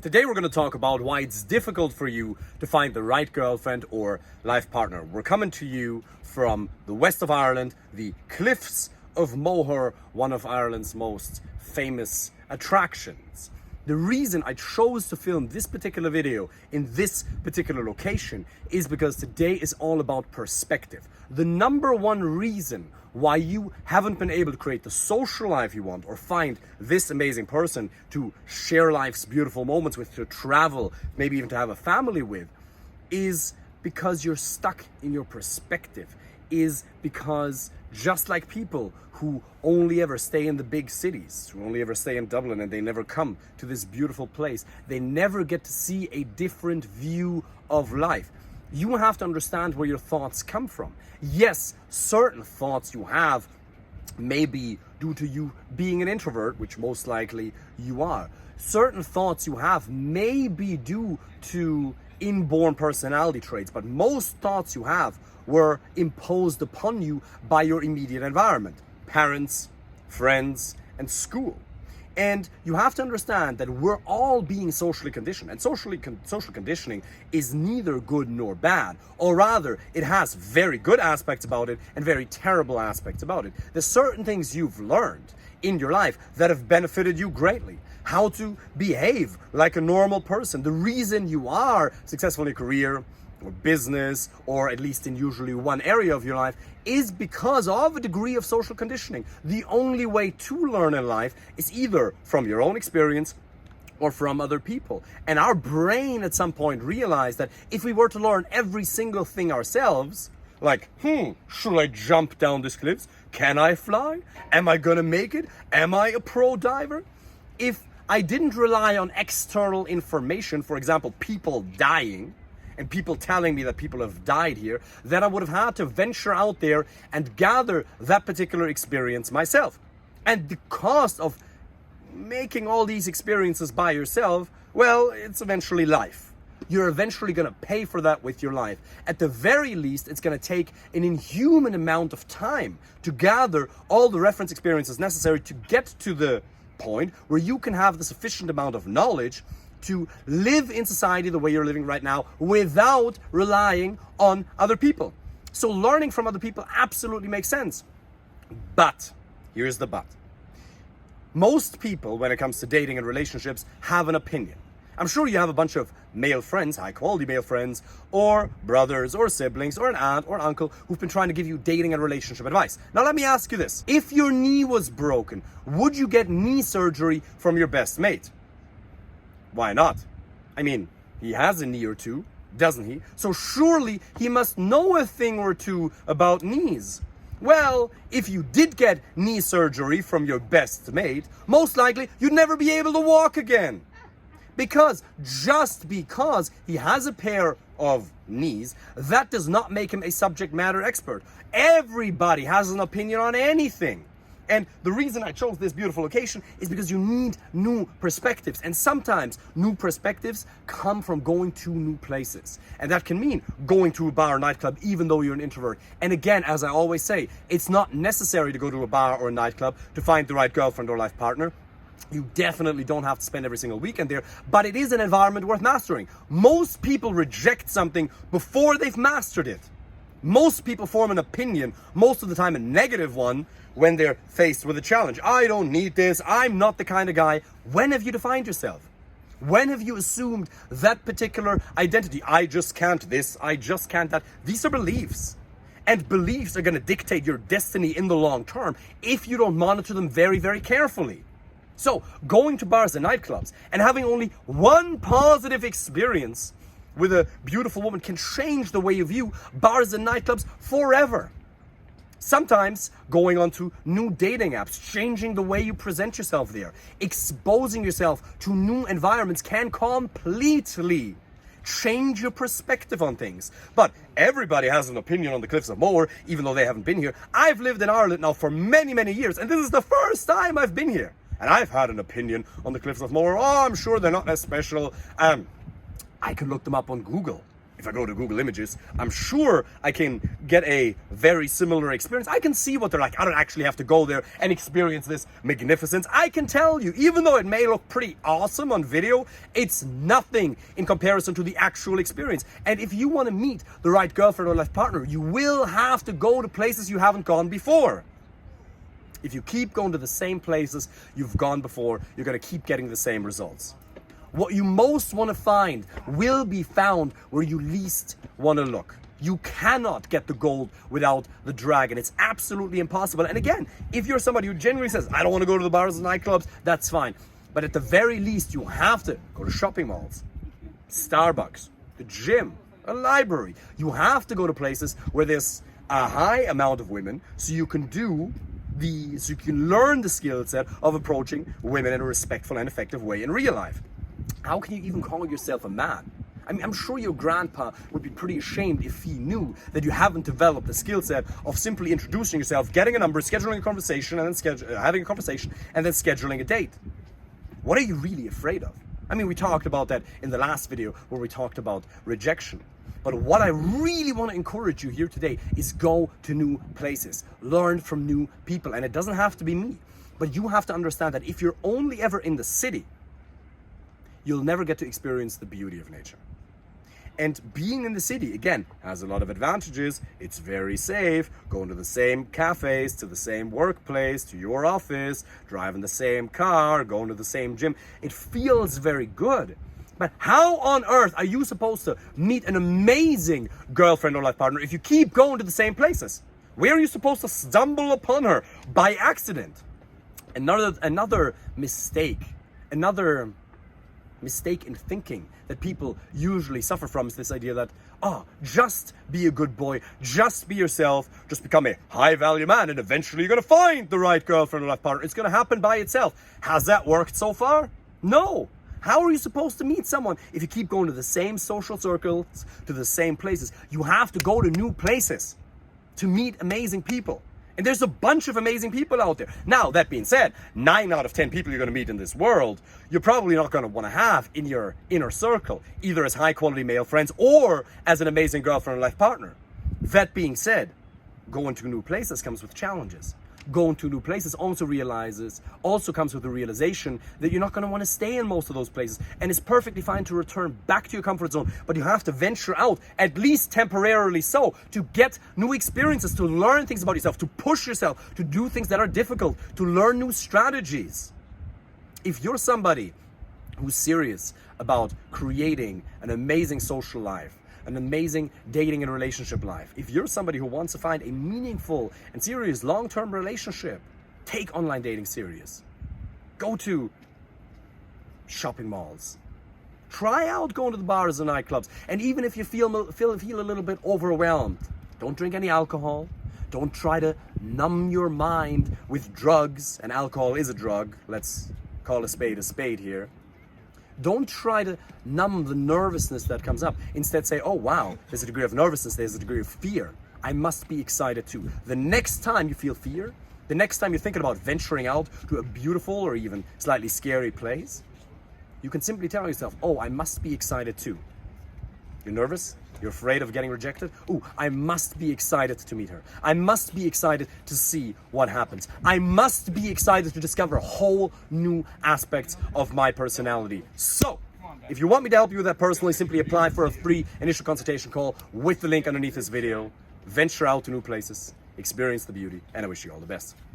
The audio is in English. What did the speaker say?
Today we're going to talk about why it's difficult for you to find the right girlfriend or life partner. We're coming to you from the west of Ireland, the cliffs of Moher, one of Ireland's most famous attractions. The reason I chose to film this particular video in this particular location is because today is all about perspective. The number one reason why you haven't been able to create the social life you want or find this amazing person to share life's beautiful moments with, to travel, maybe even to have a family with, is because you're stuck in your perspective, is because just like people who only ever stay in the big cities, who only ever stay in Dublin and they never come to this beautiful place, they never get to see a different view of life. You have to understand where your thoughts come from. Yes, certain thoughts you have may be due to you being an introvert, which most likely you are. Certain thoughts you have may be due to inborn personality traits, but most thoughts you have were imposed upon you by your immediate environment, parents, friends, and school. And you have to understand that we're all being socially conditioned, and social conditioning is neither good nor bad, or rather, it has very good aspects about it and very terrible aspects about it. There's certain things you've learned in your life that have benefited you greatly. How to behave like a normal person. The reason you are successful in your career or business, or at least in usually one area of your life, is because of a degree of social conditioning. The only way to learn in life is either from your own experience or from other people. And our brain at some point realized that if we were to learn every single thing ourselves, like, should I jump down this cliff? Can I fly? Am I gonna make it? Am I a pro diver? If I didn't rely on external information, for example, people dying, and people telling me that people have died here, then I would have had to venture out there and gather that particular experience myself. And the cost of making all these experiences by yourself, well, it's eventually life. You're eventually gonna pay for that with your life. At the very least, it's gonna take an inhuman amount of time to gather all the reference experiences necessary to get to the point where you can have the sufficient amount of knowledge to live in society the way you're living right now without relying on other people. So learning from other people absolutely makes sense. But, here's the but. Most people, when it comes to dating and relationships, have an opinion. I'm sure you have a bunch of male friends, high quality male friends, or brothers or siblings or an aunt or uncle who've been trying to give you dating and relationship advice. Now let me ask you this. If your knee was broken, would you get knee surgery from your best mate? Why not? I mean, he has a knee or two, doesn't he? So surely he must know a thing or two about knees. Well, if you did get knee surgery from your best mate, most likely you'd never be able to walk again. Because just because he has a pair of knees, that does not make him a subject matter expert. Everybody has an opinion on anything. And the reason I chose this beautiful location is because you need new perspectives. And sometimes new perspectives come from going to new places. And that can mean going to a bar or nightclub even though you're an introvert. And again, as I always say, it's not necessary to go to a bar or a nightclub to find the right girlfriend or life partner. You definitely don't have to spend every single weekend there, but it is an environment worth mastering. Most people reject something before they've mastered it. Most people form an opinion, most of the time a negative one, when they're faced with a challenge. I don't need this, I'm not the kind of guy. When have you defined yourself? When have you assumed that particular identity? I just can't this, I just can't that. These are beliefs. And beliefs are gonna dictate your destiny in the long term if you don't monitor them very, very carefully. So, going to bars and nightclubs and having only one positive experience with a beautiful woman can change the way you view bars and nightclubs forever. Sometimes going on to new dating apps, changing the way you present yourself there, exposing yourself to new environments can completely change your perspective on things. But everybody has an opinion on the cliffs of Moher, even though they haven't been here. I've lived in Ireland now for many, many years, and this is the first time I've been here. And I've had an opinion on the cliffs of Moher. Oh, I'm sure they're not as special. I could look them up on Google. if I go to Google Images, I'm sure I can get a very similar experience. I can see what they're like. I don't actually have to go there and experience this magnificence. I can tell you, even though it may look pretty awesome on video, it's nothing in comparison to the actual experience. And if you want to meet the right girlfriend or life partner, you will have to go to places you haven't gone before. If you keep going to the same places you've gone before, you're going to keep getting the same results. What you most want to find will be found where you least want to look. You cannot get the gold without the dragon. It's absolutely impossible. And again, if you're somebody who genuinely says, I don't want to go to the bars and nightclubs, that's fine. But at the very least, you have to go to shopping malls, Starbucks, the gym, a library. You have to go to places where there's a high amount of women so you can learn the skill set of approaching women in a respectful and effective way in real life. How can you even call yourself a man? I mean, I'm sure your grandpa would be pretty ashamed if he knew that you haven't developed the skill set of simply introducing yourself, getting a number, scheduling a conversation, and then having a conversation, and then scheduling a date. What are you really afraid of? I mean, we talked about that in the last video where we talked about rejection. But what I really want to encourage you here today is go to new places, learn from new people. And it doesn't have to be me, but you have to understand that if you're only ever in the city, you'll never get to experience the beauty of nature. And being in the city, again, has a lot of advantages. It's very safe, going to the same cafes, to the same workplace, to your office, driving the same car, going to the same gym. It feels very good. But how on earth are you supposed to meet an amazing girlfriend or life partner if you keep going to the same places? Where are you supposed to stumble upon her by accident? Another mistake in thinking that people usually suffer from is this idea that, just be a good boy, just be yourself, just become a high value man, and eventually you're going to find the right girlfriend or life partner. It's going to happen by itself. Has that worked so far? No. How are you supposed to meet someone if you keep going to the same social circles, to the same places? You have to go to new places to meet amazing people. And there's a bunch of amazing people out there. Now, that being said, 9 out of 10 people you're going to meet in this world, you're probably not going to want to have in your inner circle, either as high quality male friends or as an amazing girlfriend or life partner. That being said, going to new places comes with challenges. Going to new places also comes with the realization that you're not going to want to stay in most of those places. And it's perfectly fine to return back to your comfort zone, but you have to venture out, at least temporarily so, to get new experiences, to learn things about yourself, to push yourself, to do things that are difficult, to learn new strategies. If you're somebody who's serious about creating an amazing social life, an amazing dating and relationship life, if you're somebody who wants to find a meaningful and serious long-term relationship, take online dating serious. Go to shopping malls. Try out going to the bars and nightclubs. And even if you feel a little bit overwhelmed, don't drink any alcohol. Don't try to numb your mind with drugs. And alcohol is a drug. Let's call a spade here. Don't try to numb the nervousness that comes up. Instead say, oh wow, there's a degree of nervousness, there's a degree of fear. I must be excited too. The next time you feel fear, the next time you're thinking about venturing out to a beautiful or even slightly scary place, you can simply tell yourself, oh, I must be excited too. You're nervous? You're afraid of getting rejected? Ooh, I must be excited to meet her. I must be excited to see what happens. I must be excited to discover whole new aspects of my personality. So, if you want me to help you with that personally, simply apply for a free initial consultation call with the link underneath this video. Venture out to new places, experience the beauty, and I wish you all the best.